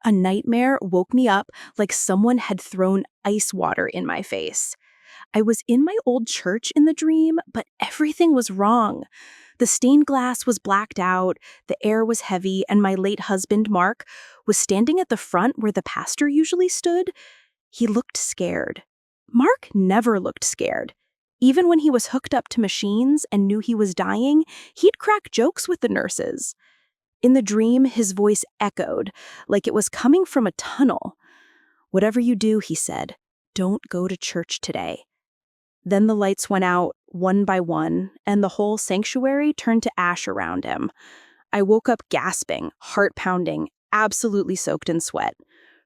A nightmare woke me up like someone had thrown ice water in my face. I was in my old church in the dream, but everything was wrong. The stained glass was blacked out, the air was heavy, and my late husband, Mark, was standing at the front where the pastor usually stood. He looked scared. Mark never looked scared. Even when he was hooked up to machines and knew he was dying, he'd crack jokes with the nurses. In the dream, his voice echoed, like it was coming from a tunnel. "Whatever you do," he said, "don't go to church today." Then the lights went out, one by one, and the whole sanctuary turned to ash around him. I woke up gasping, heart pounding, absolutely soaked in sweat.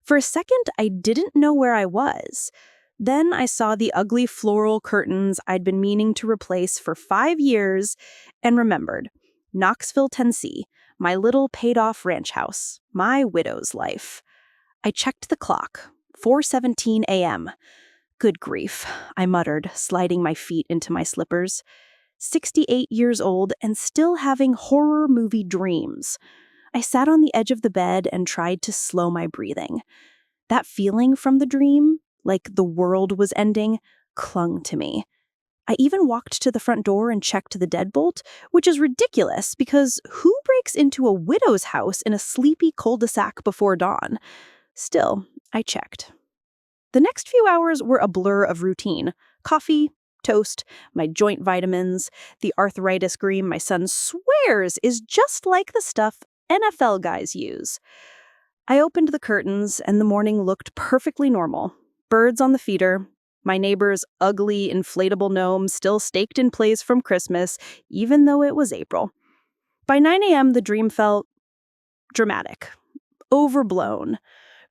For a second, I didn't know where I was. Then I saw the ugly floral curtains I'd been meaning to replace for 5 years and remembered. Knoxville, Tennessee, my little paid-off ranch house, my widow's life. I checked the clock, 4:17 a.m. Good grief, I muttered, sliding my feet into my slippers. 68 years old and still having horror movie dreams. I sat on the edge of the bed and tried to slow my breathing. That feeling from the dream, like the world was ending, clung to me. I even walked to the front door and checked the deadbolt, which is ridiculous because who breaks into a widow's house in a sleepy cul-de-sac before dawn? Still, I checked. The next few hours were a blur of routine. Coffee, toast, my joint vitamins, the arthritis cream my son swears is just like the stuff NFL guys use. I opened the curtains and the morning looked perfectly normal. Birds on the feeder, my neighbor's ugly inflatable gnome still staked in place from Christmas, even though it was April. By 9 a.m., the dream felt dramatic, overblown,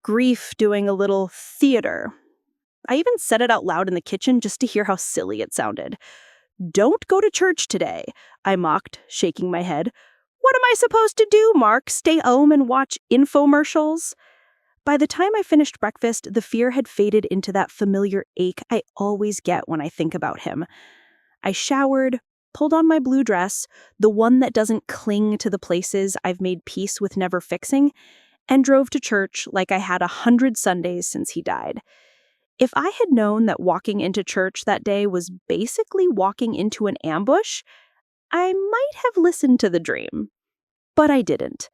grief doing a little theater. I even said it out loud in the kitchen just to hear how silly it sounded. "Don't go to church today," I mocked, shaking my head. "What am I supposed to do, Mark? Stay home and watch infomercials?" By the time I finished breakfast, the fear had faded into that familiar ache I always get when I think about him. I showered, pulled on my blue dress, the one that doesn't cling to the places I've made peace with never fixing, and drove to church like I had 100 Sundays since he died. If I had known that walking into church that day was basically walking into an ambush, I might have listened to the dream. But I didn't.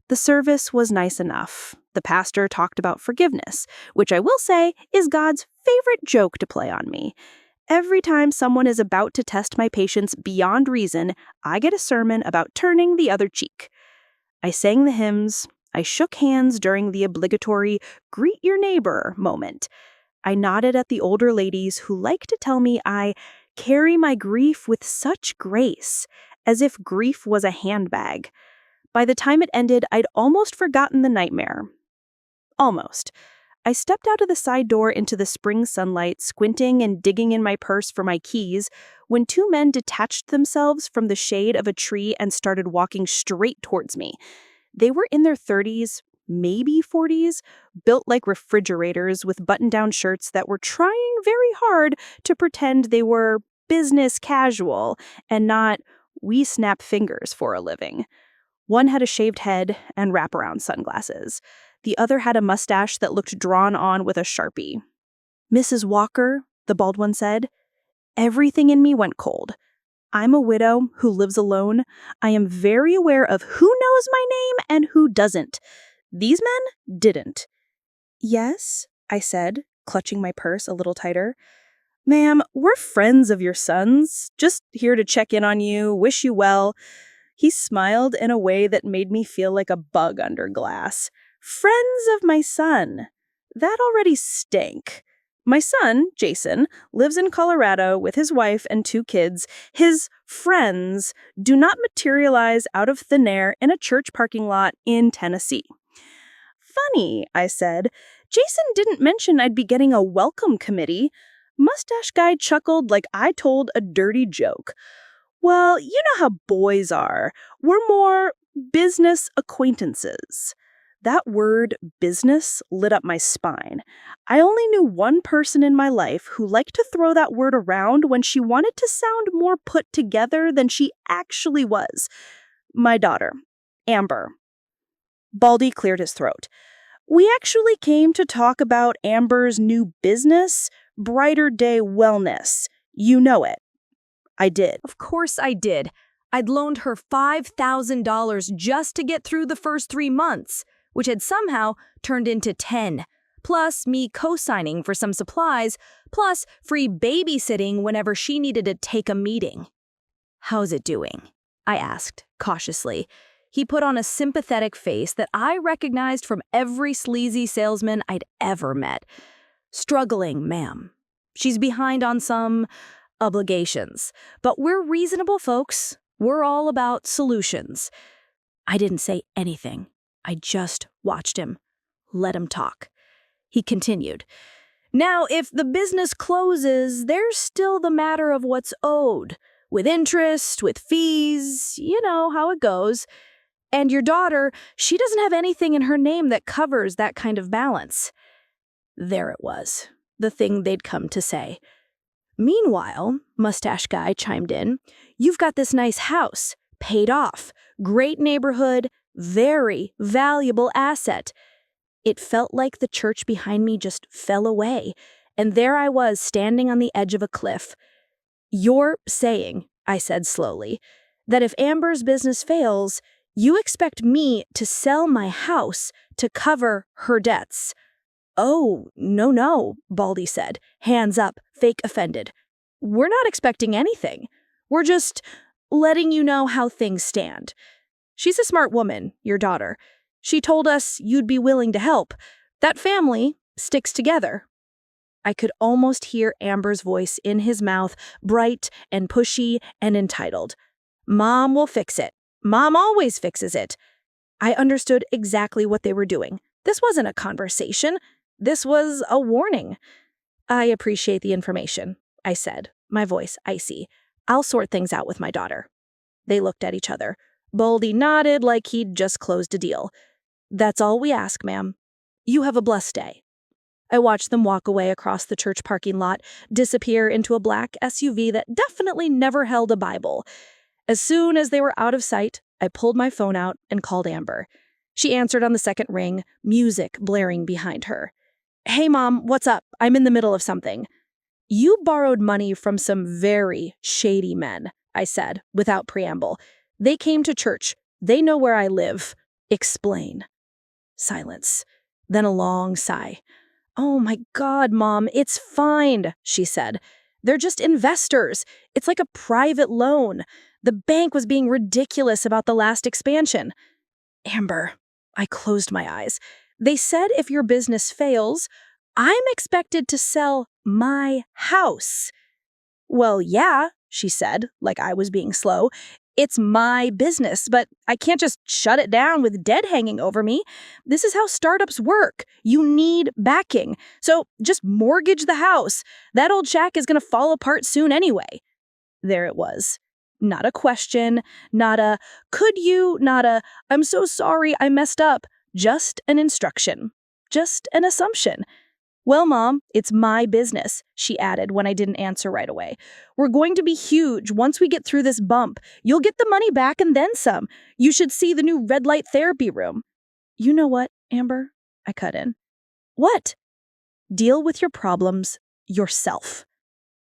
The service was nice enough. The pastor talked about forgiveness, which I will say is God's favorite joke to play on me. Every time someone is about to test my patience beyond reason, I get a sermon about turning the other cheek. I sang the hymns. I shook hands during the obligatory greet your neighbor moment. I nodded at the older ladies who like to tell me I carry my grief with such grace, as if grief was a handbag. By the time it ended, I'd almost forgotten the nightmare. Almost. I stepped out of the side door into the spring sunlight, squinting and digging in my purse for my keys, when 2 men detached themselves from the shade of a tree and started walking straight towards me. They were in their 30s, maybe 40s, built like refrigerators with button-down shirts that were trying very hard to pretend they were business casual and not we snap fingers for a living. One had a shaved head and wraparound sunglasses. The other had a mustache that looked drawn on with a Sharpie. "Mrs. Walker," the bald one said, everything in me went cold. I'm a widow who lives alone. I am very aware of who knows my name and who doesn't. These men didn't. "Yes," I said, clutching my purse a little tighter. "Ma'am, we're friends of your son's. Just here to check in on you, wish you well." He smiled in a way that made me feel like a bug under glass. Friends of my son. That already stank. My son, Jason, lives in Colorado with his wife and 2 kids. His friends do not materialize out of thin air in a church parking lot in Tennessee. "Funny," I said. "Jason didn't mention I'd be getting a welcome committee." Mustache guy chuckled like I told a dirty joke. "Well, you know how boys are. We're more business acquaintances." That word, business, lit up my spine. I only knew one person in my life who liked to throw that word around when she wanted to sound more put together than she actually was. My daughter, Amber. Baldy cleared his throat. We actually came to talk about Amber's new business, Brighter Day Wellness. You know it. I did. Of course I did. I'd loaned her $5,000 just to get through the first 3 months, which had somehow turned into 10, plus me co-signing for some supplies, plus free babysitting whenever she needed to take a meeting. "How's it doing?" I asked, cautiously. He put on a sympathetic face that I recognized from every sleazy salesman I'd ever met. "Struggling, ma'am. She's behind on some obligations, but we're reasonable folks. We're all about solutions." I didn't say anything. I just watched him. Let him talk. He continued. "Now, if the business closes, there's still the matter of what's owed. With interest, with fees, you know how it goes. And your daughter, she doesn't have anything in her name that covers that kind of balance." There it was, the thing they'd come to say. "Meanwhile," Mustache Guy chimed in, "you've got this nice house, paid off, great neighborhood, very valuable asset." It felt like the church behind me just fell away, and there I was standing on the edge of a cliff. "You're saying," I said slowly, "that if Amber's business fails, you expect me to sell my house to cover her debts?" "Oh, no," Baldy said, hands up, fake offended. "We're not expecting anything. We're just letting you know how things stand. She's a smart woman, your daughter. She told us you'd be willing to help. That family sticks together." I could almost hear Amber's voice in his mouth, bright and pushy and entitled. "Mom will fix it. Mom always fixes it." I understood exactly what they were doing. This wasn't a conversation. This was a warning. "I appreciate the information," I said, my voice icy. "I'll sort things out with my daughter." They looked at each other. Baldy nodded like he'd just closed a deal. "That's all we ask, ma'am. You have a blessed day." I watched them walk away across the church parking lot, disappear into a black SUV that definitely never held a Bible. As soon as they were out of sight, I pulled my phone out and called Amber. She answered on the second ring, music blaring behind her. "Hey, Mom, what's up? I'm in the middle of something." "You borrowed money from some very shady men," I said, without preamble. "They came to church. They know where I live. Explain." Silence. Then a long sigh. "Oh my God, Mom, it's fine," she said. "They're just investors. It's like a private loan. The bank was being ridiculous about the last expansion." "Amber," I closed my eyes. "They said if your business fails, I'm expected to sell my house." "Well, yeah," she said, like I was being slow. "It's my business, but I can't just shut it down with debt hanging over me. This is how startups work. You need backing. So just mortgage the house. That old shack is going to fall apart soon anyway." There it was. Not a question, not a, "Could you," not a, "I'm so sorry, I messed up." Just an instruction. Just an assumption. "Well, Mom, it's my business," she added when I didn't answer right away. "We're going to be huge once we get through this bump. You'll get the money back and then some. You should see the new red light therapy room." "You know what, Amber?" I cut in. "What?" "Deal with your problems yourself."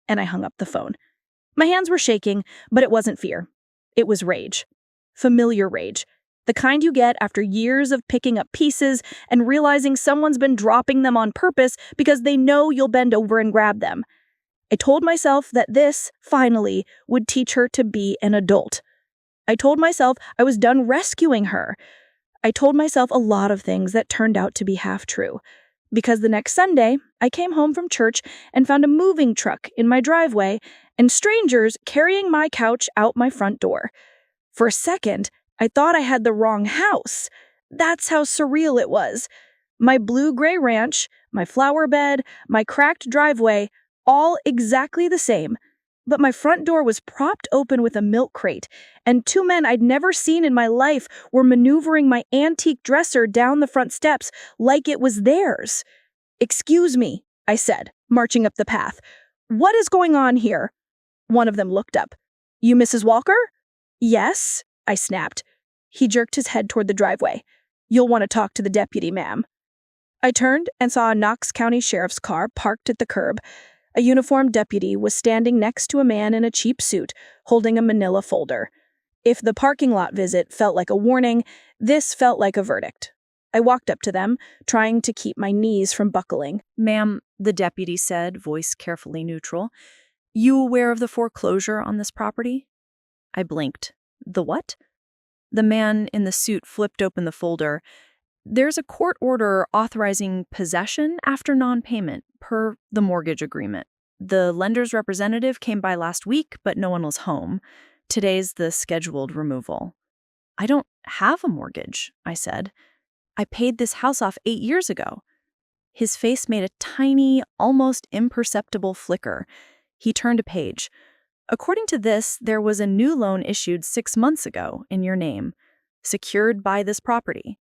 And I hung up the phone. My hands were shaking, but it wasn't fear. It was rage. Familiar rage. The kind you get after years of picking up pieces and realizing someone's been dropping them on purpose because they know you'll bend over and grab them. I told myself that this, finally, would teach her to be an adult. I told myself I was done rescuing her. I told myself a lot of things that turned out to be half true. Because the next Sunday, I came home from church and found a moving truck in my driveway and strangers carrying my couch out my front door. For a second, I thought I had the wrong house. That's how surreal it was. My blue-gray ranch, my flower bed, my cracked driveway, all exactly the same. But my front door was propped open with a milk crate, and two men I'd never seen in my life were maneuvering my antique dresser down the front steps like it was theirs. "Excuse me," I said, marching up the path. "What is going on here?" One of them looked up. "You Mrs. Walker?" "Yes," I snapped. He jerked his head toward the driveway. "You'll want to talk to the deputy, ma'am." I turned and saw a Knox County Sheriff's car parked at the curb. A uniformed deputy was standing next to a man in a cheap suit, holding a manila folder. If the parking lot visit felt like a warning, this felt like a verdict. I walked up to them, trying to keep my knees from buckling. Ma'am, the deputy said, voice carefully neutral, you aware of the foreclosure on this property? I blinked. The what? The man in the suit flipped open the folder. There's a court order authorizing possession after non-payment, per the mortgage agreement. The lender's representative came by last week, but no one was home. Today's the scheduled removal. I don't have a mortgage, I said. I paid this house off 8 years ago. His face made a tiny, almost imperceptible flicker. He turned a page. According to this, there was a new loan issued 6 months ago in your name, secured by this property.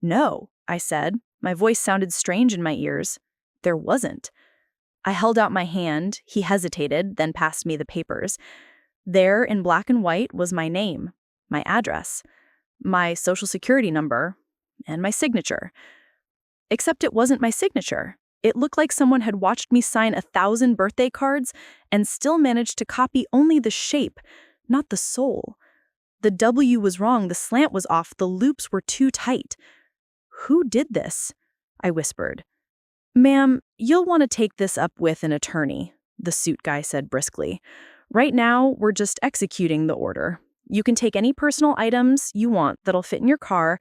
No, I said. My voice sounded strange in my ears. There wasn't. I held out my hand. He hesitated, then passed me the papers. There, in black and white, was my name, my address, my social security number, and my signature. Except it wasn't my signature. It looked like someone had watched me sign 1,000 birthday cards and still managed to copy only the shape, not the soul. The W was wrong, the slant was off, the loops were too tight. Who did this? I whispered. Ma'am, you'll want to take this up with an attorney, the suit guy said briskly. Right now, we're just executing the order. You can take any personal items you want that'll fit in your car,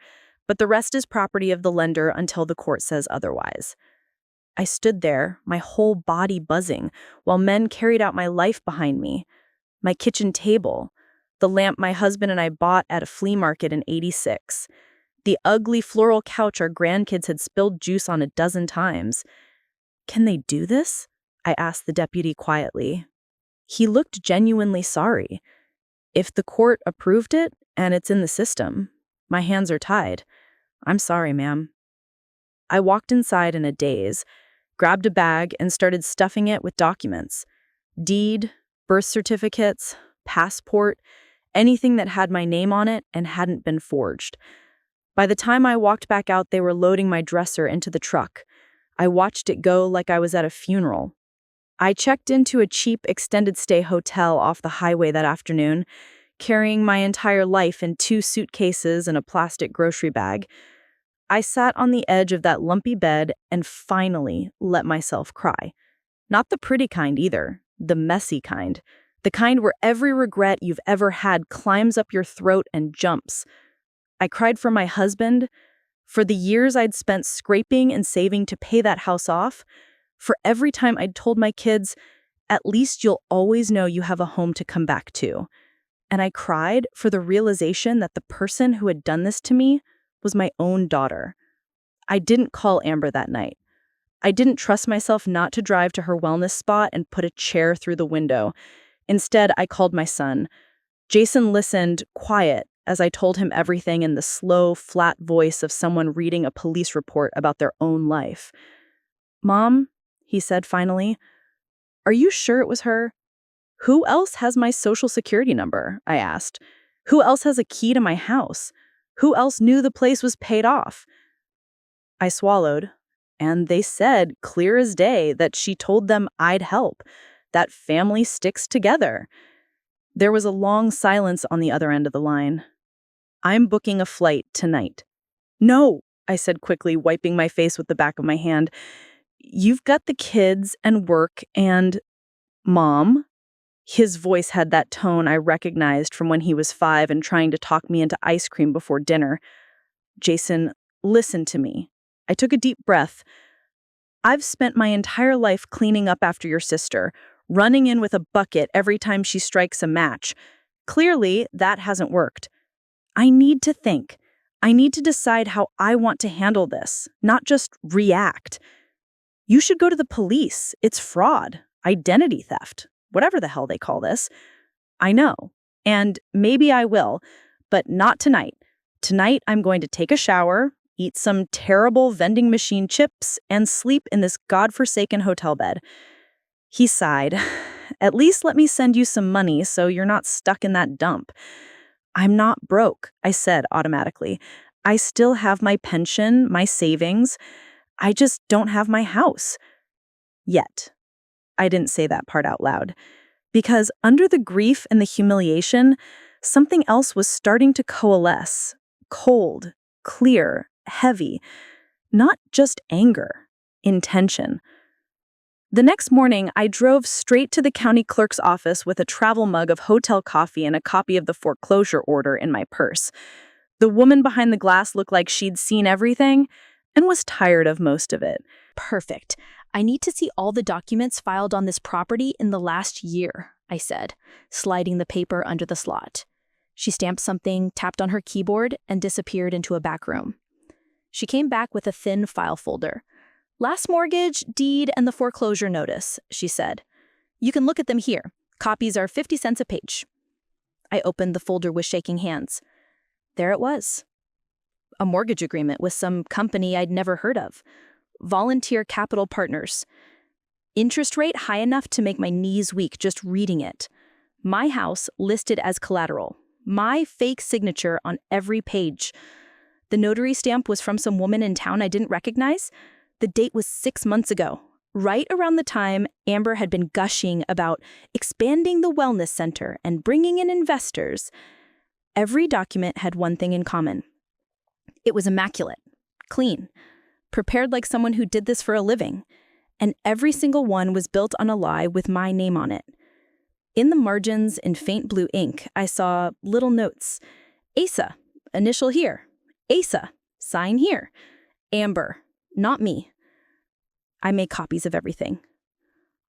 but the rest is property of the lender until the court says otherwise. I stood there, my whole body buzzing, while men carried out my life behind me. My kitchen table, the lamp my husband and I bought at a flea market in '86, the ugly floral couch our grandkids had spilled juice on a dozen times. Can they do this? I asked the deputy quietly. He looked genuinely sorry. If the court approved it, and it's in the system, my hands are tied. I'm sorry, ma'am. I walked inside in a daze, grabbed a bag, and started stuffing it with documents. Deed, birth certificates, passport, anything that had my name on it and hadn't been forged. By the time I walked back out, they were loading my dresser into the truck. I watched it go like I was at a funeral. I checked into a cheap extended stay hotel off the highway that afternoon, carrying my entire life in 2 suitcases and a plastic grocery bag. I sat on the edge of that lumpy bed and finally let myself cry. Not the pretty kind either, the messy kind. The kind where every regret you've ever had climbs up your throat and jumps. I cried for my husband, for the years I'd spent scraping and saving to pay that house off, for every time I'd told my kids, at least you'll always know you have a home to come back to. And I cried for the realization that the person who had done this to me was my own daughter. I didn't call Amber that night. I didn't trust myself not to drive to her wellness spot and put a chair through the window. Instead, I called my son. Jason listened, quiet, as I told him everything in the slow, flat voice of someone reading a police report about their own life. Mom, he said finally, are you sure it was her? Who else has my social security number? I asked. Who else has a key to my house? Who else knew the place was paid off? I swallowed, and they said, clear as day, that she told them I'd help, that family sticks together. There was a long silence on the other end of the line. I'm booking a flight tonight. No, I said quickly, wiping my face with the back of my hand. You've got the kids and work and... Mom? His voice had that tone I recognized from when he was 5 and trying to talk me into ice cream before dinner. Jason, listen to me. I took a deep breath. I've spent my entire life cleaning up after your sister, running in with a bucket every time she strikes a match. Clearly, that hasn't worked. I need to think. I need to decide how I want to handle this, not just react. You should go to the police. It's fraud, identity theft, whatever the hell they call this. I know. And maybe I will, but not tonight. Tonight, I'm going to take a shower, eat some terrible vending machine chips, and sleep in this godforsaken hotel bed. He sighed. At least let me send you some money so you're not stuck in that dump. I'm not broke, I said automatically. I still have my pension, my savings. I just don't have my house. Yet. I didn't say that part out loud. Because under the grief and the humiliation, something else was starting to coalesce. Cold, clear, heavy. Not just anger, intention. The next morning, I drove straight to the county clerk's office with a travel mug of hotel coffee and a copy of the foreclosure order in my purse. The woman behind the glass looked like she'd seen everything and was tired of most of it. Perfect. I need to see all the documents filed on this property in the last year, I said, sliding the paper under the slot. She stamped something, tapped on her keyboard, and disappeared into a back room. She came back with a thin file folder. Last mortgage, deed, and the foreclosure notice, she said. You can look at them here. Copies are 50 cents a page. I opened the folder with shaking hands. There it was. A mortgage agreement with some company I'd never heard of. Volunteer Capital Partners. Interest rate high enough to make my knees weak just reading it. My house listed as collateral. My fake signature on every page. The notary stamp was from some woman in town I didn't recognize. The date was 6 months ago, right around the time Amber had been gushing about expanding the wellness center and bringing in investors. Every document had one thing in common. It was immaculate, clean, prepared like someone who did this for a living, and every single one was built on a lie with my name on it. In the margins in faint blue ink, I saw little notes. Asa, initial here. Asa, sign here. Amber, not me. I made copies of everything.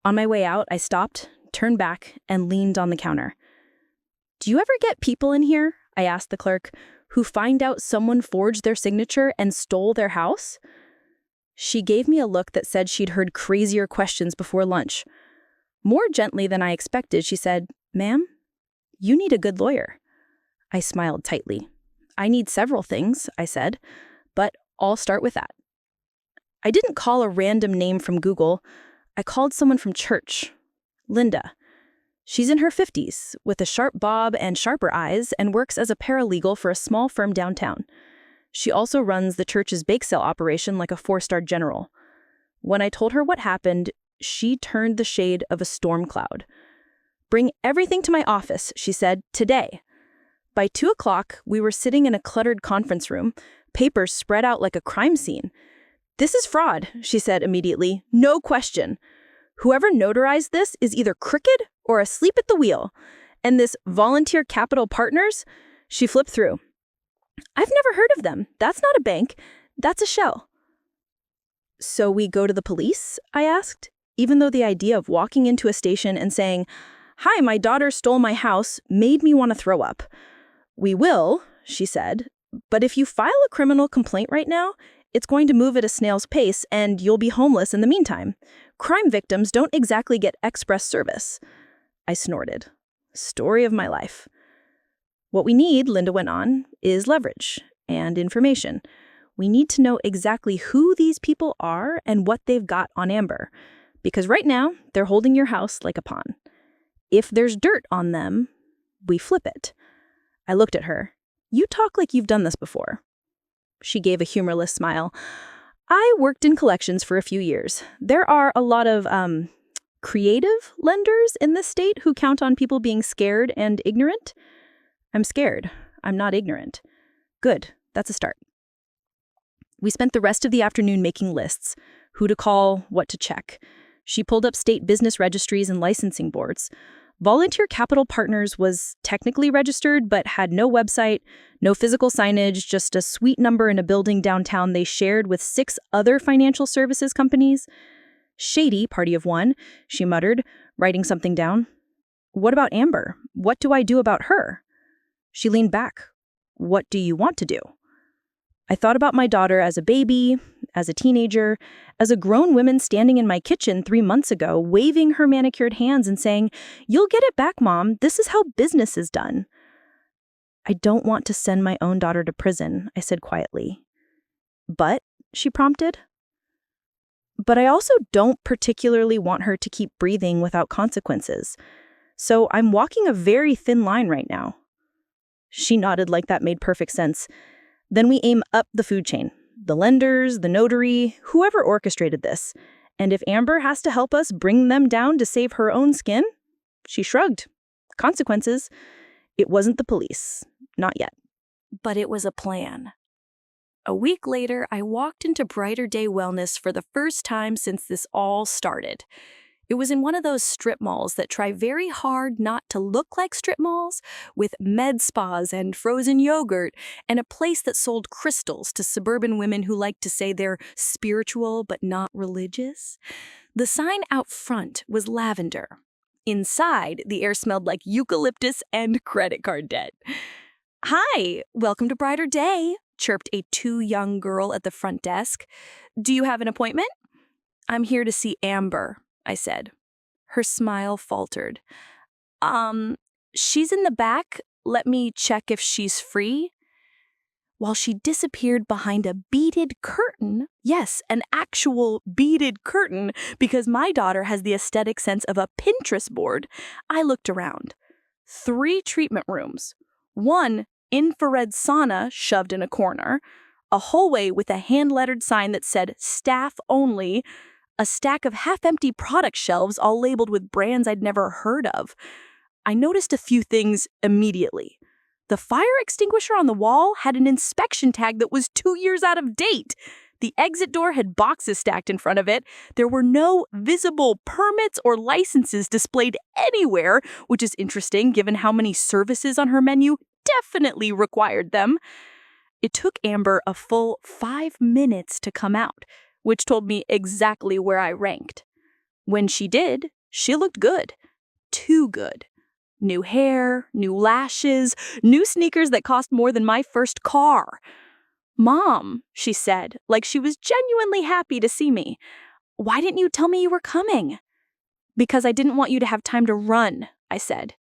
On my way out, I stopped, turned back, and leaned on the counter. Do you ever get people in here, I asked the clerk, who find out someone forged their signature and stole their house? She gave me a look that said she'd heard crazier questions before lunch. More gently than I expected, she said, "Ma'am, you need a good lawyer." I smiled tightly. I need several things, I said, but I'll start with that. I didn't call a random name from Google. I called someone from church. Linda. She's in her 50s, with a sharp bob and sharper eyes, and works as a paralegal for a small firm downtown. She also runs the church's bake sale operation like a 4-star general. When I told her what happened, she turned the shade of a storm cloud. "Bring everything to my office," she said, "today." By 2 o'clock, we were sitting in a cluttered conference room, papers spread out like a crime scene. "This is fraud," she said immediately. "No question. Whoever notarized this is either crooked or asleep at the wheel. And this Volunteer Capital Partners," she flipped through. "I've never heard of them. That's not a bank. That's a shell." "So we go to the police?" I asked, even though the idea of walking into a station and saying, "Hi, my daughter stole my house," made me want to throw up. "We will," she said, "but if you file a criminal complaint right now, it's going to move at a snail's pace and you'll be homeless in the meantime. Crime victims don't exactly get express service." I snorted. Story of my life. "What we need," Linda went on, "is leverage and information. We need to know exactly who these people are and what they've got on Amber. Because right now, they're holding your house like a pawn. If there's dirt on them, we flip it." I looked at her. "You talk like you've done this before." She gave a humorless smile. "I worked in collections for a few years. There are a lot of, creative lenders in this state who count on people being scared and ignorant. I'm scared. I'm not ignorant." "Good. That's a start." We spent the rest of the afternoon making lists. Who to call, what to check. She pulled up state business registries and licensing boards. Volunteer Capital Partners was technically registered, but had no website, no physical signage, just a suite number in a building downtown they shared with 6 other financial services companies. "Shady, party of one," she muttered, writing something down. "What about Amber? What do I do about her?" She leaned back. "What do you want to do?" I thought about my daughter as a baby, as a teenager, as a grown woman standing in my kitchen 3 months ago, waving her manicured hands and saying, "You'll get it back, Mom. This is how business is done." "I don't want to send my own daughter to prison," I said quietly. "But," she prompted. "But I also don't particularly want her to keep breathing without consequences. So I'm walking a very thin line right now." She nodded like that made perfect sense. "Then we aim up the food chain. the lenders, the notary, whoever orchestrated this. And if Amber has to help us bring them down to save her own skin? She shrugged. Consequences. It wasn't the police. Not yet. But it was a plan. A week later, I walked into Brighter Day Wellness for the first time since this all started. It was in one of those strip malls that try very hard not to look like strip malls, with med spas and frozen yogurt, and a place that sold crystals to suburban women who like to say they're spiritual but not religious. The sign out front was lavender. Inside, the air smelled like eucalyptus and credit card debt. "Hi, welcome to Brighter Day," chirped a too young girl at the front desk. "Do you have an appointment?" "I'm here to see Amber," I said. Her smile faltered. She's in the back. Let me check if she's free." While she disappeared behind a beaded curtain, yes, an actual beaded curtain, because my daughter has the aesthetic sense of a Pinterest board, I looked around. 3 treatment rooms. 1 infrared sauna shoved in a corner, a hallway with a hand-lettered sign that said "staff only," a stack of half-empty product shelves all labeled with brands I'd never heard of. I noticed a few things immediately. The fire extinguisher on the wall had an inspection tag that was 2 years out of date. The exit door had boxes stacked in front of it. There were no visible permits or licenses displayed anywhere, which is interesting given how many services on her menu definitely required them. It took Amber a full 5 minutes to come out, which told me exactly where I ranked. When she did, she looked good. Too good. New hair, new lashes, new sneakers that cost more than my first car. "Mom," she said, like she was genuinely happy to see me. "Why didn't you tell me you were coming?" "Because I didn't want you to have time to run," I said.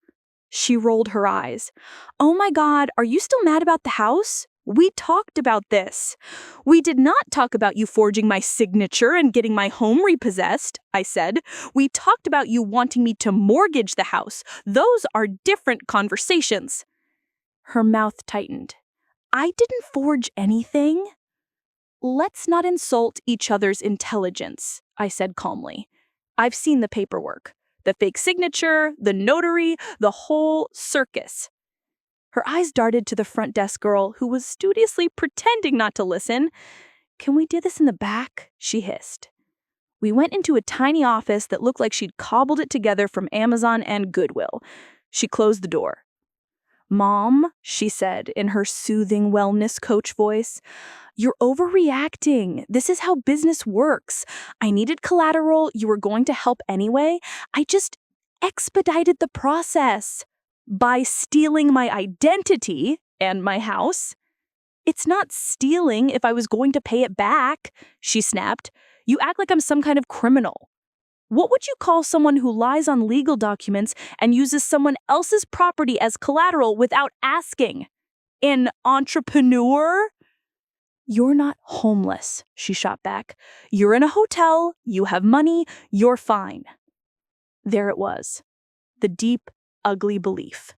She rolled her eyes. "Oh my God, are you still mad about the house? We talked about this." "We did not talk about you forging my signature and getting my home repossessed," I said. "We talked about you wanting me to mortgage the house. Those are different conversations." Her mouth tightened. "I didn't forge anything." "Let's not insult each other's intelligence," I said calmly. "I've seen the paperwork. The fake signature, the notary, the whole circus." Her eyes darted to the front desk girl, who was studiously pretending not to listen. "Can we do this in the back?" she hissed. We went into a tiny office that looked like she'd cobbled it together from Amazon and Goodwill. She closed the door. "Mom," she said in her soothing wellness coach voice, "you're overreacting. This is how business works. I needed collateral. You were going to help anyway. I just expedited the process by stealing my identity and my house." "It's not stealing if I was going to pay it back," she snapped. "You act like I'm some kind of criminal. What would you call someone who lies on legal documents and uses someone else's property as collateral without asking? An entrepreneur?" "You're not homeless," she shot back. "You're in a hotel, you have money, you're fine." There it was. The deep, ugly belief.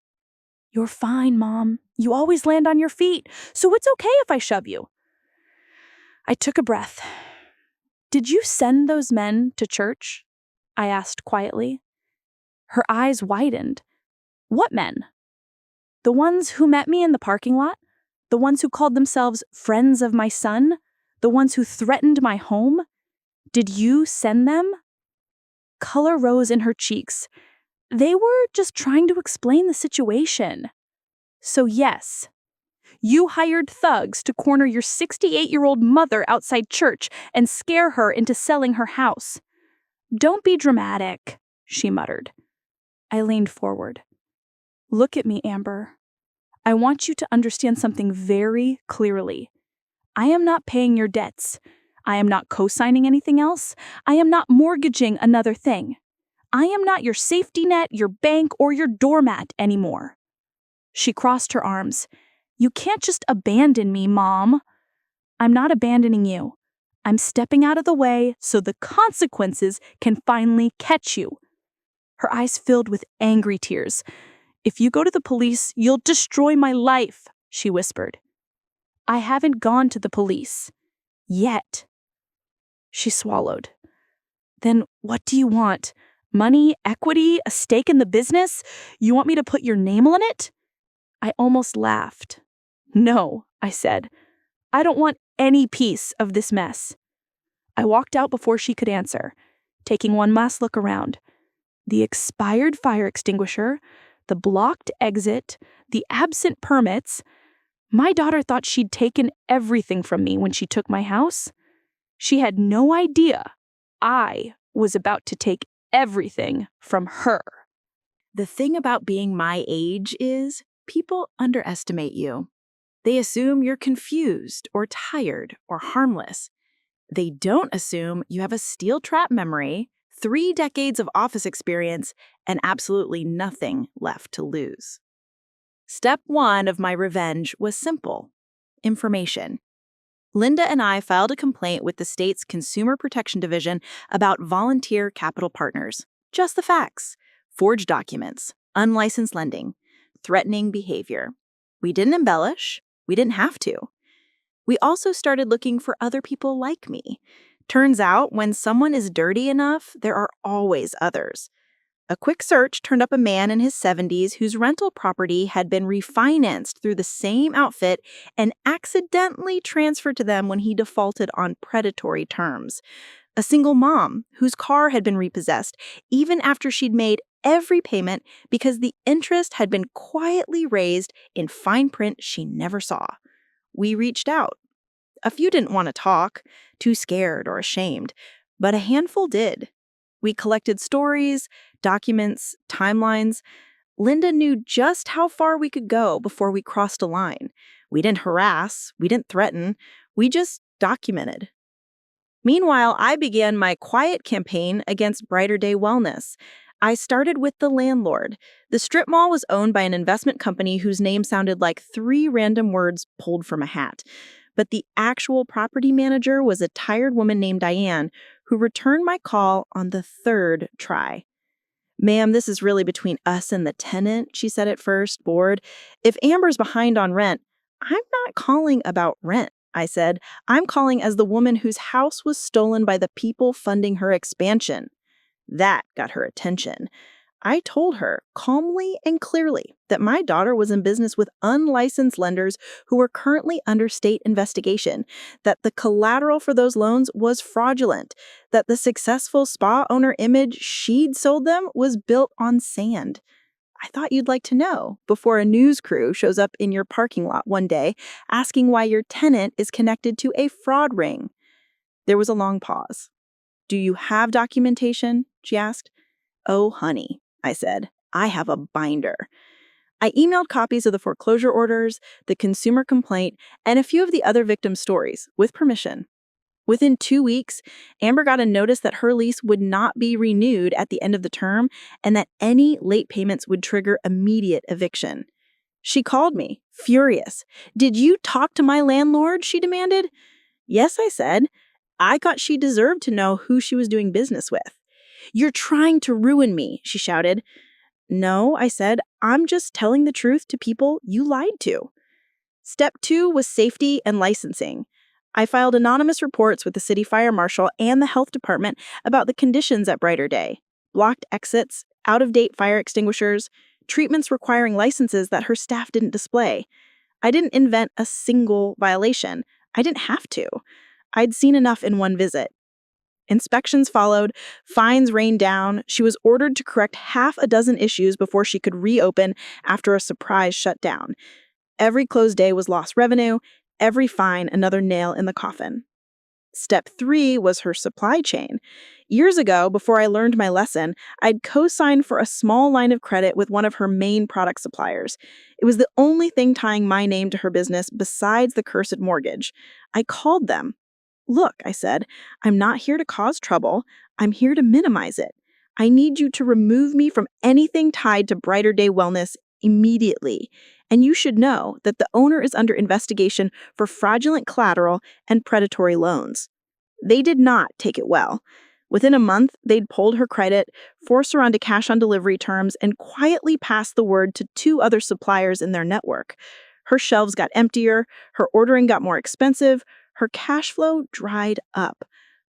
"You're fine, Mom. You always land on your feet, so it's okay if I shove you." I took a breath. "Did you send those men to church?" I asked quietly. Her eyes widened. "What men?" "The ones who met me in the parking lot? The ones who called themselves friends of my son? The ones who threatened my home? Did you send them?" Color rose in her cheeks. "They were just trying to explain the situation." "So yes, you hired thugs to corner your 68-year-old mother outside church and scare her into selling her house." "Don't be dramatic," she muttered. I leaned forward. "Look at me, Amber. I want you to understand something very clearly. I am not paying your debts. I am not co-signing anything else. I am not mortgaging another thing. I am not your safety net, your bank, or your doormat anymore." She crossed her arms. "You can't just abandon me, Mom." "I'm not abandoning you. I'm stepping out of the way so the consequences can finally catch you." Her eyes filled with angry tears. "If you go to the police, you'll destroy my life," she whispered. "I haven't gone to the police. Yet. She swallowed. Then what do you want? Money, equity, a stake in the business? You want me to put your name on it? I almost laughed. No, I said. I don't want any piece of this mess. I walked out before she could answer, taking one last look around. The expired fire extinguisher, the blocked exit, the absent permits. My daughter thought she'd taken everything from me when she took my house. She had no idea I was about to take everything from her. The thing about being my age is people underestimate you. They assume you're confused or tired or harmless. They don't assume you have a steel trap memory, 3 decades of office experience, and absolutely nothing left to lose. Step 1 of my revenge was simple: information. Linda and I filed a complaint with the state's Consumer Protection Division about volunteer capital partners. Just the facts: forged documents, unlicensed lending, threatening behavior. We didn't embellish. We didn't have to. We also started looking for other people like me. Turns out, when someone is dirty enough, there are always others. A quick search turned up a man in his 70s whose rental property had been refinanced through the same outfit and accidentally transferred to them when he defaulted on predatory terms. A single mom whose car had been repossessed even after she'd made every payment because the interest had been quietly raised in fine print she never saw. We reached out. A few didn't want to talk, too scared or ashamed, but a handful did. We collected stories, documents, timelines. Linda knew just how far we could go before we crossed a line. We didn't harass, we didn't threaten, we just documented. Meanwhile, I began my quiet campaign against Brighter Day Wellness. I started with the landlord. The strip mall was owned by an investment company whose name sounded like 3 random words pulled from a hat. But the actual property manager was a tired woman named Diane, who returned my call on the 3rd try. "Ma'am, this is really between us and the tenant," she said at first, bored. "If Amber's behind on rent, I'm not calling about rent," I said. "I'm calling as the woman whose house was stolen by the people funding her expansion." That got her attention. I told her calmly and clearly that my daughter was in business with unlicensed lenders who were currently under state investigation, that the collateral for those loans was fraudulent, that the successful spa owner image she'd sold them was built on sand. I thought you'd like to know before a news crew shows up in your parking lot one day asking why your tenant is connected to a fraud ring. There was a long pause. "Do you have documentation?" she asked. "Oh, honey," I said, "I have a binder." I emailed copies of the foreclosure orders, the consumer complaint, and a few of the other victims' stories, with permission. Within 2 weeks, Amber got a notice that her lease would not be renewed at the end of the term and that any late payments would trigger immediate eviction. She called me, furious. "Did you talk to my landlord?" she demanded. "Yes," I said. I thought she deserved to know who she was doing business with. "You're trying to ruin me," she shouted. "No," I said, "I'm just telling the truth to people you lied to." Step 2 was safety and licensing. I filed anonymous reports with the city fire marshal and the health department about the conditions at Brighter Day: blocked exits, out-of-date fire extinguishers, treatments requiring licenses that her staff didn't display. I didn't invent a single violation. I didn't have to. I'd seen enough in one visit. Inspections followed, fines rained down. She was ordered to correct half a dozen issues before she could reopen after a surprise shutdown. Every closed day was lost revenue, every fine another nail in the coffin. Step 3 was her supply chain. Years ago, before I learned my lesson, I'd co-signed for a small line of credit with one of her main product suppliers. It was the only thing tying my name to her business besides the cursed mortgage. I called them. "Look," I said, "I'm not here to cause trouble. I'm here to minimize it. I need you to remove me from anything tied to Brighter Day Wellness immediately. And you should know that the owner is under investigation for fraudulent collateral and predatory loans." They did not take it well. Within a month, they'd pulled her credit, forced her onto cash-on-delivery terms, and quietly passed the word to 2 other suppliers in their network. Her shelves got emptier, her ordering got more expensive, Her cash flow dried up.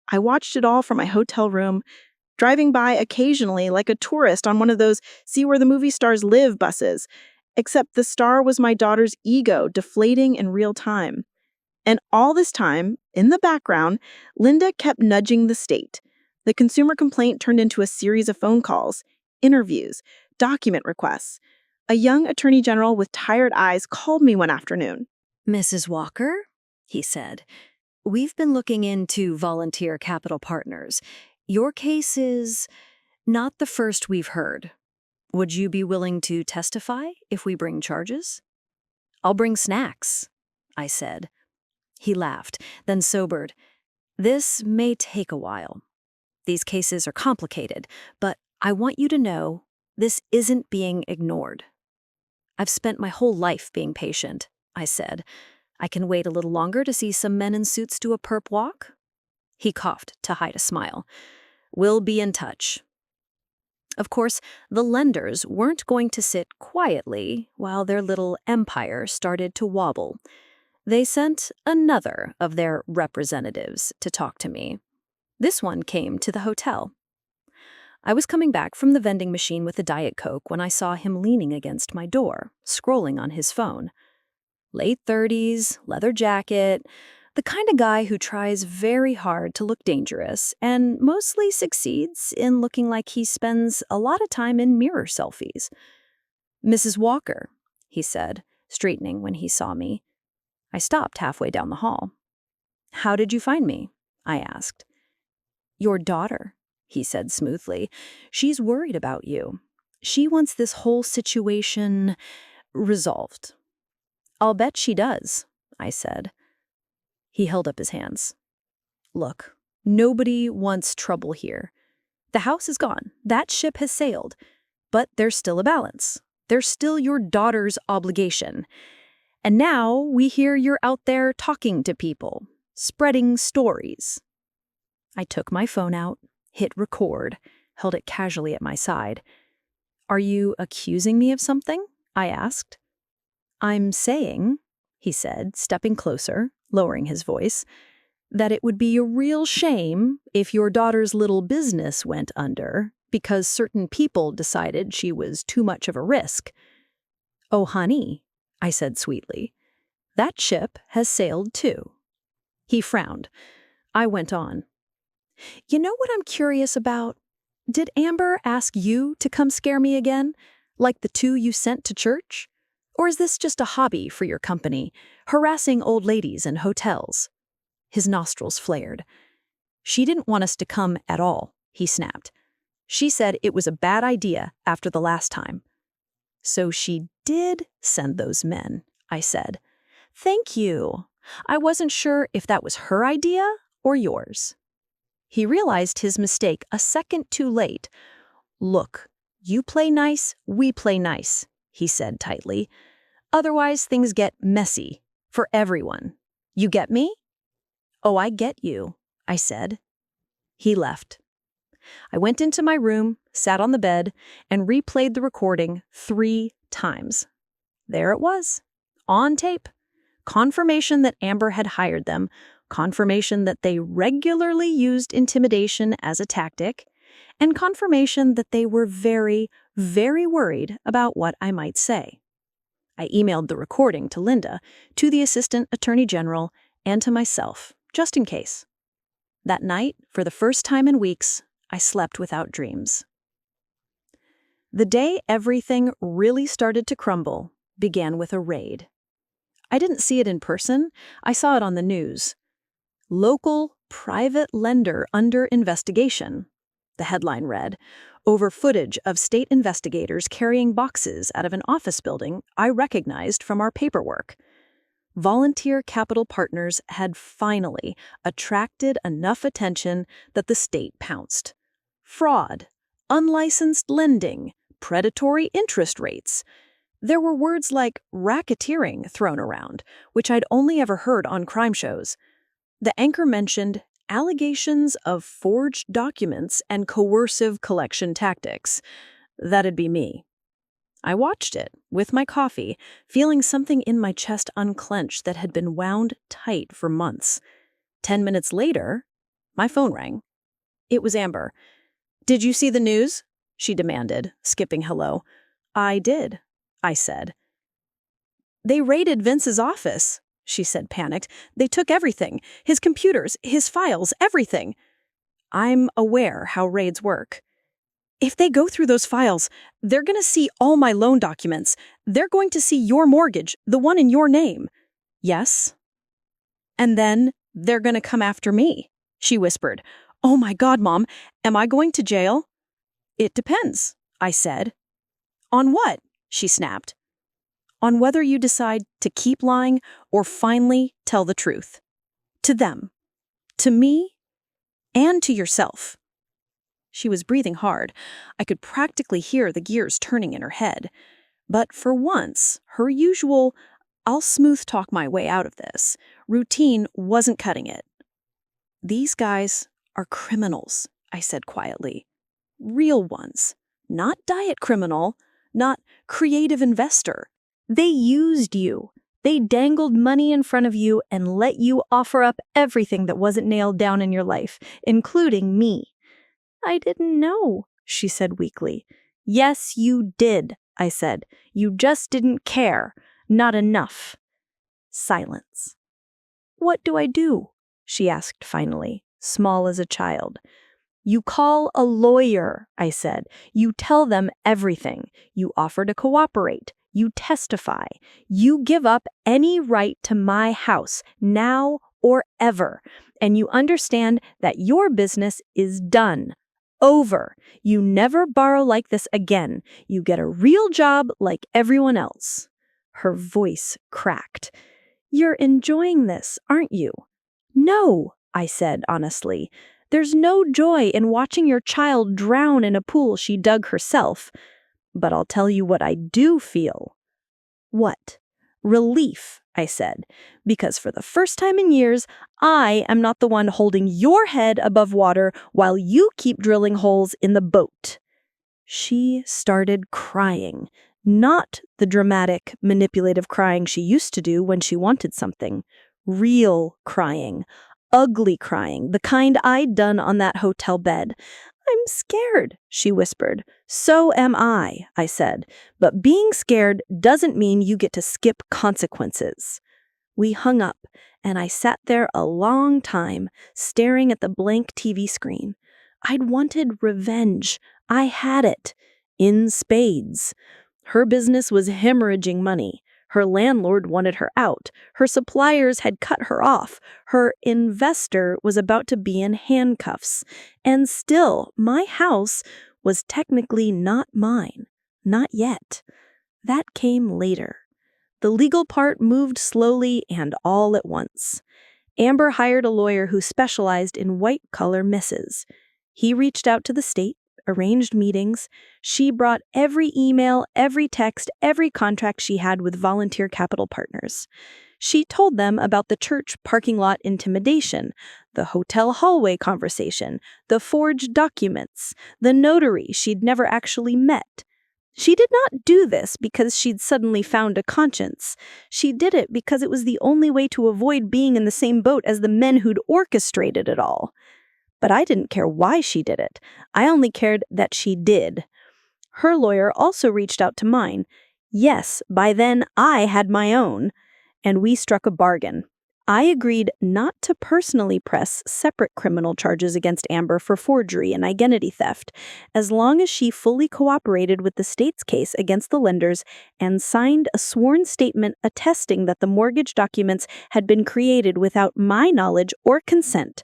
I watched it all from my hotel room, driving by occasionally like a tourist on one of those see where the movie stars live buses, except the star was my daughter's ego deflating in real time. And all this time, in the background, Linda kept nudging the state. The consumer complaint turned into a series of phone calls, interviews, document requests. A young attorney general with tired eyes called me one afternoon. "Mrs. Walker," he said, "we've been looking into volunteer capital partners. Your case is not the first we've heard. Would you be willing to testify if we bring charges?" "I'll bring snacks," I said. He laughed, then sobered. "This may take a while. These cases are complicated, but I want you to know this isn't being ignored." "I've spent my whole life being patient," I said. "I can wait a little longer to see some men in suits do a perp walk?" He coughed to hide a smile. "We'll be in touch." Of course, the lenders weren't going to sit quietly while their little empire started to wobble. They sent another of their representatives to talk to me. This one came to the hotel. I was coming back from the vending machine with a Diet Coke when I saw him leaning against my door, scrolling on his phone. Late 30s, leather jacket, the kind of guy who tries very hard to look dangerous and mostly succeeds in looking like he spends a lot of time in mirror selfies. "Mrs. Walker," he said, straightening when he saw me. I stopped halfway down the hall. "How did you find me?" I asked. "Your daughter," he said smoothly. "She's worried about you. She wants this whole situation resolved." "I'll bet she does," I said. He held up his hands. "Look, nobody wants trouble here. The house is gone. That ship has sailed. But there's still a balance. There's still your daughter's obligation. And now we hear you're out there talking to people, spreading stories." I took my phone out, hit record, held it casually at my side. "Are you accusing me of something?" I asked. "I'm saying," he said, stepping closer, lowering his voice, "that it would be a real shame if your daughter's little business went under because certain people decided she was too much of a risk." "Oh, honey," I said sweetly, "that ship has sailed too." He frowned. I went on. "You know what I'm curious about? Did Amber ask you to come scare me again, like the two you sent to church? Or is this just a hobby for your company, harassing old ladies in hotels?" His nostrils flared. "She didn't want us to come at all," he snapped. "She said it was a bad idea after the last time." "So she did send those men," I said. "Thank you. I wasn't sure if that was her idea or yours." He realized his mistake a second too late. "Look, you play nice, we play nice," he said tightly. "Otherwise things get messy for everyone. You get me?" "Oh, I get you," I said. He left. I went into my room, sat on the bed, and replayed the recording 3 times. There it was, on tape. Confirmation that Amber had hired them, confirmation that they regularly used intimidation as a tactic, and confirmation that they were very, very worried about what I might say. I emailed the recording to Linda, to the Assistant Attorney General, and to myself, just in case. That night, for the first time in weeks, I slept without dreams. The day everything really started to crumble began with a raid. I didn't see it in person, I saw it on the news. "Local private lender under investigation," the headline read, over footage of state investigators carrying boxes out of an office building I recognized from our paperwork. Volunteer capital partners had finally attracted enough attention that the state pounced. Fraud, unlicensed lending, predatory interest rates. There were words like racketeering thrown around, which I'd only ever heard on crime shows. The anchor mentioned allegations of forged documents and coercive collection tactics. That'd be me. I watched it, with my coffee, feeling something in my chest unclench that had been wound tight for months. 10 minutes later, my phone rang. It was Amber. "Did you see the news?" she demanded, skipping hello. "I did," I said. "They raided Vince's office," she said, panicked. "They took everything. His computers, his files, everything." "I'm aware how raids work. If they go through those files, they're going to see all my loan documents. They're going to see your mortgage, the one in your name." "Yes." "And then they're going to come after me," she whispered. "Oh my God, Mom, am I going to jail?" "It depends," I said. "On what?" she snapped. "On whether you decide to keep lying or finally tell the truth. To them, to me, and to yourself." She was breathing hard. I could practically hear the gears turning in her head. But for once, her usual, "I'll smooth talk my way out of this" routine wasn't cutting it. "These guys are criminals," I said quietly. "Real ones. Not diet criminal, not creative investor. They used you. They dangled money in front of you and let you offer up everything that wasn't nailed down in your life, including me." "I didn't know," she said weakly. "Yes, you did," I said. "You just didn't care. Not enough." Silence. "What do I do?" she asked finally, small as a child. "You call a lawyer," I said. "You tell them everything. You offer to cooperate. You testify. You give up any right to my house, now or ever. And you understand that your business is done. Over. You never borrow like this again. You get a real job like everyone else." Her voice cracked. "You're enjoying this, aren't you?" "No," I said honestly. "There's no joy in watching your child drown in a pool she dug herself. But I'll tell you what I do feel." "What?" "Relief," I said, "because for the first time in years, I am not the one holding your head above water while you keep drilling holes in the boat." She started crying, not the dramatic, manipulative crying she used to do when she wanted something. Real crying, ugly crying, the kind I'd done on that hotel bed. "I'm scared," she whispered. "So am I," I said. "But being scared doesn't mean you get to skip consequences." We hung up, and I sat there a long time, staring at the blank TV screen. I'd wanted revenge. I had it. In spades. Her business was hemorrhaging money. Her landlord wanted her out. Her suppliers had cut her off. Her investor was about to be in handcuffs. And still, my house was technically not mine. Not yet. That came later. The legal part moved slowly and all at once. Amber hired a lawyer who specialized in white-collar misses. He reached out to the state, arranged meetings. She brought every email, every text, every contract she had with volunteer capital partners. She told them about the church parking lot intimidation, the hotel hallway conversation, the forged documents, the notary she'd never actually met. She did not do this because she'd suddenly found a conscience. She did it because it was the only way to avoid being in the same boat as the men who'd orchestrated it all. But I didn't care why she did it. I only cared that she did. Her lawyer also reached out to mine. Yes, by then I had my own. And we struck a bargain. I agreed not to personally press separate criminal charges against Amber for forgery and identity theft, as long as she fully cooperated with the state's case against the lenders and signed a sworn statement attesting that the mortgage documents had been created without my knowledge or consent.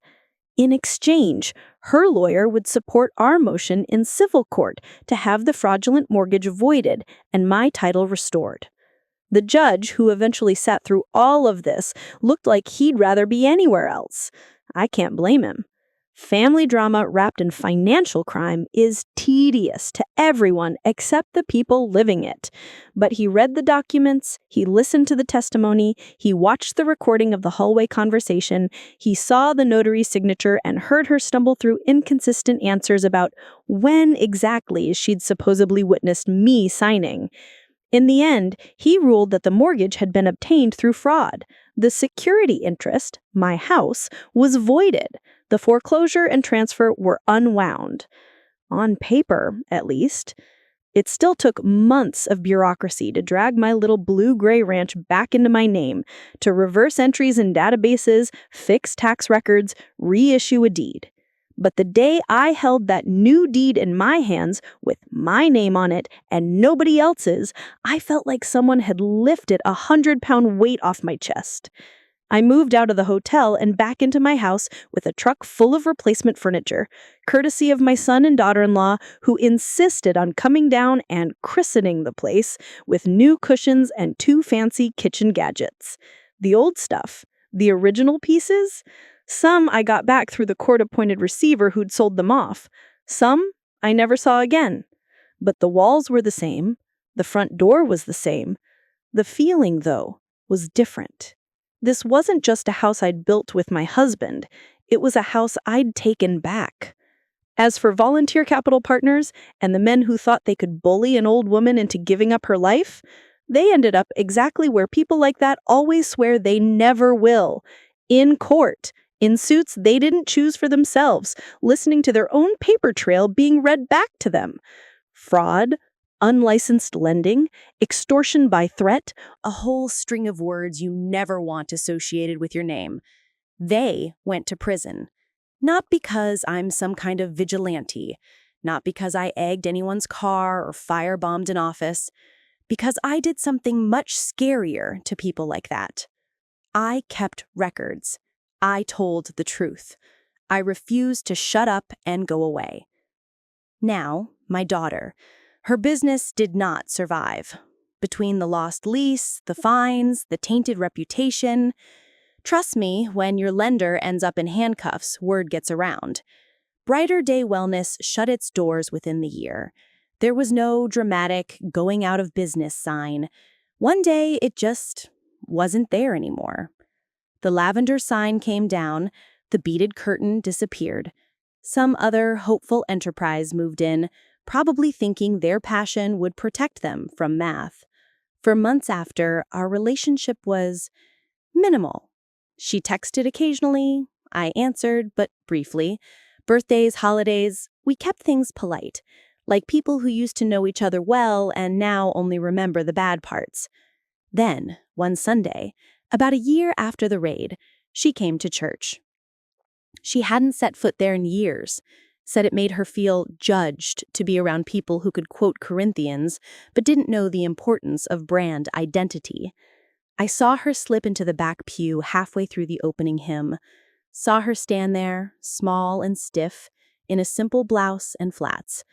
In exchange, her lawyer would support our motion in civil court to have the fraudulent mortgage voided and my title restored. The judge, who eventually sat through all of this, looked like he'd rather be anywhere else. I can't blame him. Family drama wrapped in financial crime is tedious to everyone except the people living it. But he read the documents, he listened to the testimony, he watched the recording of the hallway conversation, he saw the notary's signature and heard her stumble through inconsistent answers about when exactly she'd supposedly witnessed me signing. In the end, he ruled that the mortgage had been obtained through fraud. The security interest, my house, was voided. The foreclosure and transfer were unwound. On paper, at least. It still took months of bureaucracy to drag my little blue-gray ranch back into my name, to reverse entries in databases, fix tax records, reissue a deed. But the day I held that new deed in my hands with my name on it and nobody else's, I felt like someone had lifted 100-pound weight off my chest. I moved out of the hotel and back into my house with a truck full of replacement furniture, courtesy of my son and daughter-in-law, who insisted on coming down and christening the place with new cushions and 2 fancy kitchen gadgets. The old stuff, the original pieces, some I got back through the court-appointed receiver who'd sold them off. Some I never saw again. But the walls were the same. The front door was the same. The feeling, though, was different. This wasn't just a house I'd built with my husband. It was a house I'd taken back. As for volunteer capital partners and the men who thought they could bully an old woman into giving up her life, they ended up exactly where people like that always swear they never will. In court, in suits they didn't choose for themselves, listening to their own paper trail being read back to them. Fraud, unlicensed lending, extortion by threat, A whole string of words you never want associated with your name. They went to prison. Not because I'm some kind of vigilante, not because I egged anyone's car or firebombed an office, because I did something much scarier to people like that. I kept records. I told the truth. I refused to shut up and go away. Now, my daughter, her business did not survive. Between the lost lease, the fines, the tainted reputation. Trust me, when your lender ends up in handcuffs, word gets around. Brighter Day Wellness shut its doors within the year. There was no dramatic going out of business sign. One day, it just wasn't there anymore. The lavender sign came down, the beaded curtain disappeared. Some other hopeful enterprise moved in, probably thinking their passion would protect them from math. For months after, our relationship was minimal. She texted occasionally, I answered, but briefly. Birthdays, holidays, we kept things polite, like people who used to know each other well and now only remember the bad parts. Then, one Sunday, about a year after the raid, she came to church. She hadn't set foot there in years, said it made her feel judged to be around people who could quote Corinthians, but didn't know the importance of brand identity. I saw her slip into the back pew halfway through the opening hymn, saw her stand there, small and stiff, in a simple blouse and flats,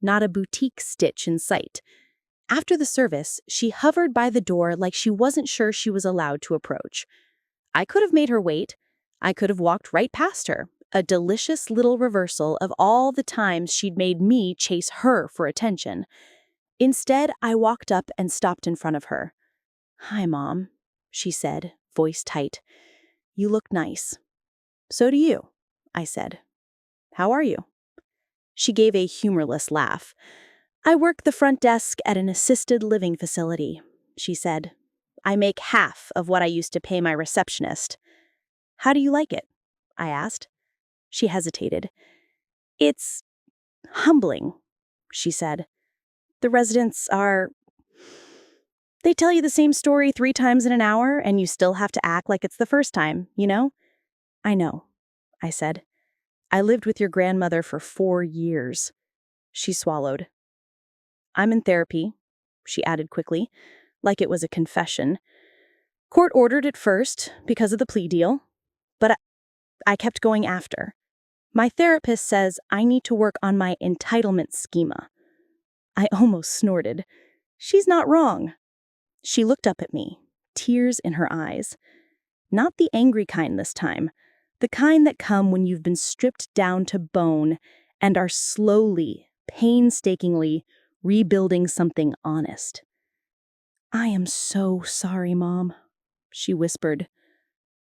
not a boutique stitch in sight. After the service, she hovered by the door like she wasn't sure she was allowed to approach. I could have made her wait. I could have walked right past her, a delicious little reversal of all the times she'd made me chase her for attention. Instead, I walked up and stopped in front of her. "Hi, Mom," she said, voice tight. "You look nice." "So do you," I said. "How are you?" She gave a humorless laugh. "I work the front desk at an assisted living facility," she said. "I make half of what I used to pay my receptionist." "How do you like it?" I asked. She hesitated. "It's humbling," she said. "The residents are... They tell you the same story 3 times in an hour, and you still have to act like it's the first time, you know?" "I know," I said. "I lived with your grandmother for 4 years." She swallowed. "I'm in therapy," she added quickly, like it was a confession. "Court ordered it first because of the plea deal, but I kept going after. My therapist says I need to work on my entitlement schema." I almost snorted. She's not wrong. She looked up at me, tears in her eyes. Not the angry kind this time, the kind that come when you've been stripped down to bone and are slowly, painstakingly rebuilding something honest. "I am so sorry, Mom," she whispered.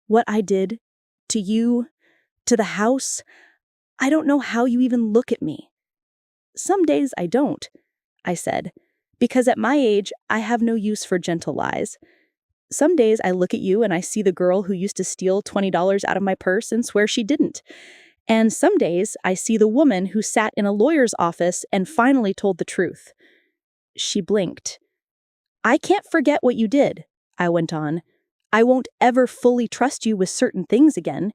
"What I did, to you, to the house, I don't know how you even look at me." "Some days I don't," I said, because at my age, I have no use for gentle lies. Some days I look at you and I see the girl who used to steal $20 out of my purse and swear she didn't. And some days I see the woman who sat in a lawyer's office and finally told the truth. She blinked. I can't forget what you did, I went on. I won't ever fully trust you with certain things again.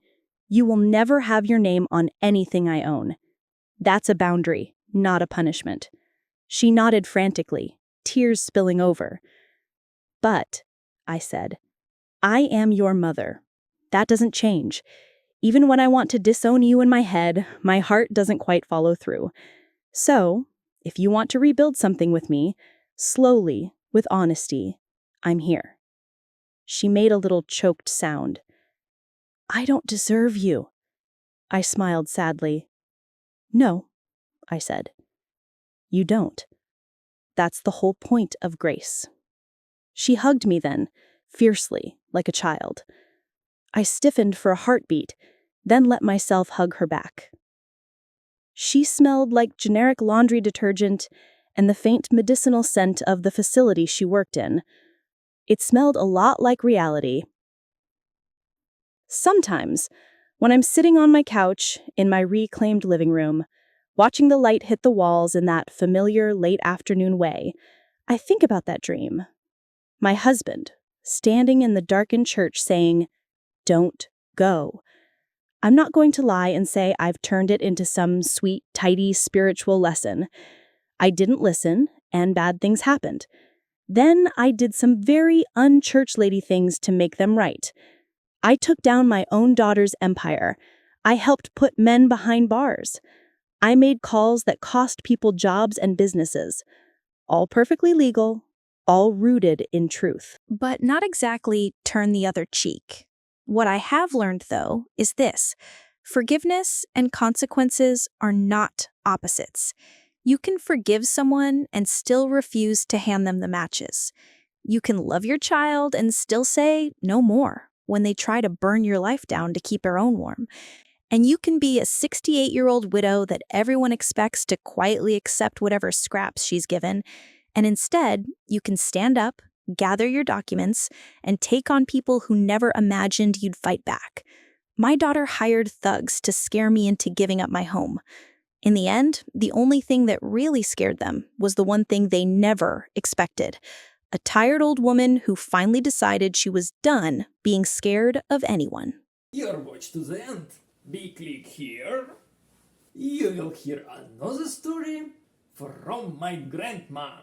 You will never have your name on anything I own. That's a boundary, not a punishment. She nodded frantically, tears spilling over. But, I said, I am your mother. That doesn't change. Even when I want to disown you in my head, my heart doesn't quite follow through. So, if you want to rebuild something with me, slowly, with honesty, I'm here. She made a little choked sound. I don't deserve you. I smiled sadly. No, I said. You don't. That's the whole point of grace. She hugged me then, fiercely, like a child. I stiffened for a heartbeat, then let myself hug her back. She smelled like generic laundry detergent and the faint medicinal scent of the facility she worked in. It smelled a lot like reality. Sometimes, when I'm sitting on my couch in my reclaimed living room, watching the light hit the walls in that familiar late afternoon way, I think about that dream. My husband, standing in the darkened church saying, "Don't go." I'm not going to lie and say I've turned it into some sweet, tidy spiritual lesson. I didn't listen, and bad things happened. Then I did some very unchurch lady things to make them right. I took down my own daughter's empire. I helped put men behind bars. I made calls that cost people jobs and businesses. All perfectly legal, all rooted in truth. But not exactly turn the other cheek. What I have learned, though, is this. Forgiveness and consequences are not opposites. You can forgive someone and still refuse to hand them the matches. You can love your child and still say no more when they try to burn your life down to keep their own warm. And you can be a 68-year-old widow that everyone expects to quietly accept whatever scraps she's given. And instead, you can stand up, gather your documents, and take on people who never imagined you'd fight back. My daughter hired thugs to scare me into giving up my home. In the end, the only thing that really scared them was the one thing they never expected. A tired old woman who finally decided she was done being scared of anyone. Your watch to the end. Be click here. You will hear another story from my grandma.